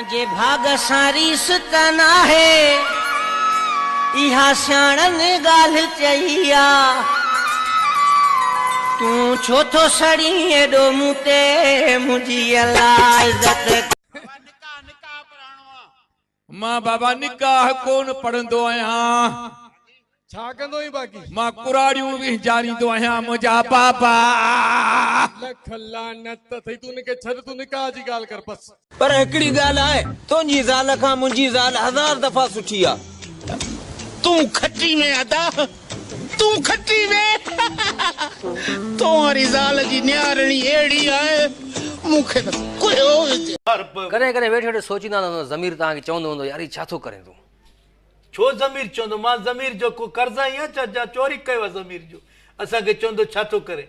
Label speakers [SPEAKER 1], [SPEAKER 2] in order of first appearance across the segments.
[SPEAKER 1] जे भाग सारी सुतना है इहा सियाणन गाल चईया तू छो तो सड़ी एडो मुते मुझी अला इज्जत
[SPEAKER 2] मां बाबा निकाह कोन पढ़ंदो आहियां
[SPEAKER 3] छा कंदो ही बाकी
[SPEAKER 2] मां कुराड़ियूं भी जारींदो आहियां मुंहिंजा बाबा
[SPEAKER 3] लख लानत थई तू ने के छड़ तू निकाह जी गाल कर बस
[SPEAKER 4] पर हिकड़ी गाल आहे तुंहिंजी ज़ाल खां मुंहिंजी ज़ाल 1000 दफ़ा सुठी आ
[SPEAKER 5] तू खट्टी में अदा तू खट्टी में तुम्हारी ज़ाल जी न्यारणी एड़ी आहे मुखे तो कोई
[SPEAKER 6] करे करे वेठे वेठे सोचींदा न ज़मीर तां के चवंदो हूंदो यार छा थो करे तू
[SPEAKER 7] छो ज़मीर चवंदो मां ज़मीर जो को कर्जा या जा चोरी कयो ज़मीर जो असा के चवंदो छा थो करे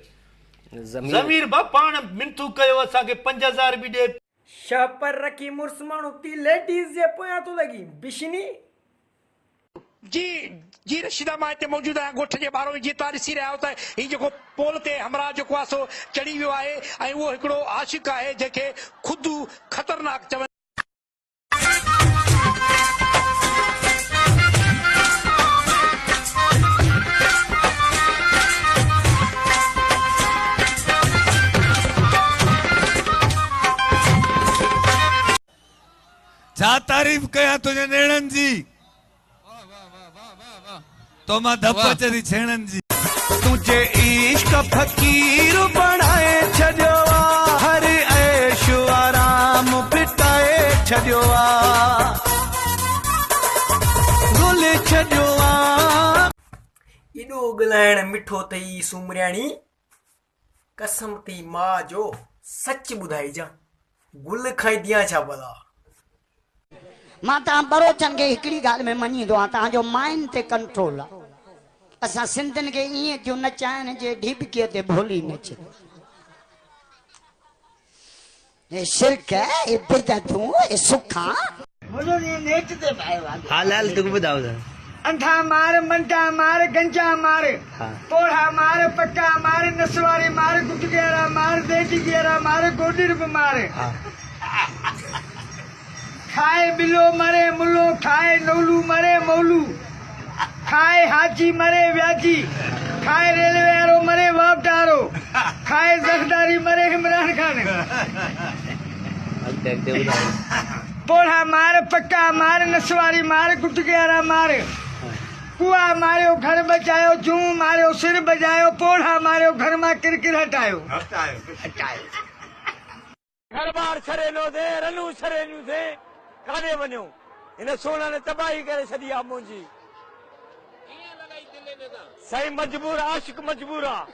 [SPEAKER 7] ज़मीर बा पाण मिनथू कयो असा के 5000 भी दे
[SPEAKER 1] शापर रखी मुर्स मानु ती लेडीज जे पोया तो लगी बिशनी
[SPEAKER 5] जी जी रशीदा मां इते मौजूद है गोठ जे बारो जी तार सी रहा होता है ही जो पोल ते हमरा जो को आसो चढ़ी वियो आहे ऐं वो हिकड़ो आशिक आहे जेके खुद खतरनाक चवन
[SPEAKER 2] छा तारीफ़ कया तुझे नेणन जी तो मां धप चरी छेणन जी
[SPEAKER 4] तुझे इश्क फकीर बनाए छॾियो हर ऐश आराम फिटाए छॾियो गुल छॾियो
[SPEAKER 1] इडो गलायण मिठो तई सुमरियाणी कसम ती मां जो सच बुधाई जा गुल खाई दिया छा भला
[SPEAKER 8] मां तव्हां बरोचन खे हिकिड़ी ॻाल्हि में मञींदो आहियां तव्हांजो माइंड ते कंट्रोल आहे असां सिंधियुनि खे ईअं थियूं नचाइण जे ढिबकीअ ते भोली नचे ये शिरक है ये बिदअतूं ये सुखा
[SPEAKER 1] बोलो ये नेट ते पायो
[SPEAKER 4] हाल हाल तू ॿुधाओ
[SPEAKER 1] अंधा मार मंटा मार गंजा मार पोड़ा मार पक्का मार नसवारी मार गुटगेरा मार देटी गेरा मार गोडिर मार खाए बिलो मरे मुल्लो खाए नौलू मरे मौलू खाए हाजी मरे व्याजी खाए रेलवे वारो मरे वापटारो खाए जखदारी मरे इमरान खान पोड़ा मार पक्का मार नसवारी मार गुटगेरा मार कुआ मारियो घर बचायो जूं मारियो सिर बजायो पोड़ा मारियो घर मां किरकिर हटायो
[SPEAKER 4] घर बार छरेलो दे रनू छरेलू दे काने वञो इन सोना ने तबाही करे छॾी आहे मुंहिंजी सही मजबूर आशिक मजबूर आहे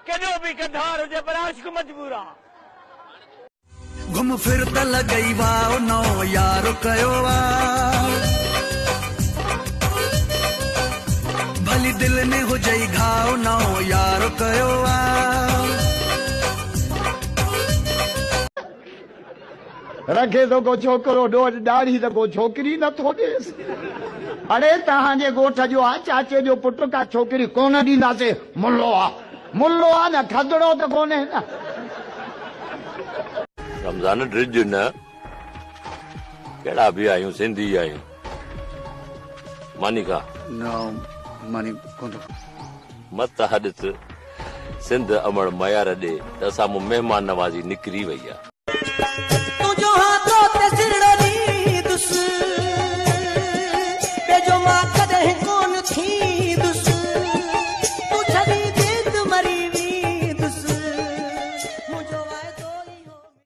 [SPEAKER 4] केॾो बि कंधार हुजे पर आशिक मजबूर आहे घुम फिर त लॻई वाओ नओ यार कयो भली दिल में हुजई घाव नओ यार कयो
[SPEAKER 9] रखे तो को छोकरो डोज दाढ़ी तो को छोकरी न थो देस अरे तहां गोठ जो आ चाचे जो पुट का छोकरी कोन दींदासे मुल्लो आ न खदड़ो तो कोने न
[SPEAKER 10] रमजान ड्रिज न केड़ा भी आयो सिंधी आयो मानी का
[SPEAKER 4] नो मानी कोन
[SPEAKER 10] मत हदत सिंध अमर मयार दे असा मेहमान नवाजी निकरी वई आ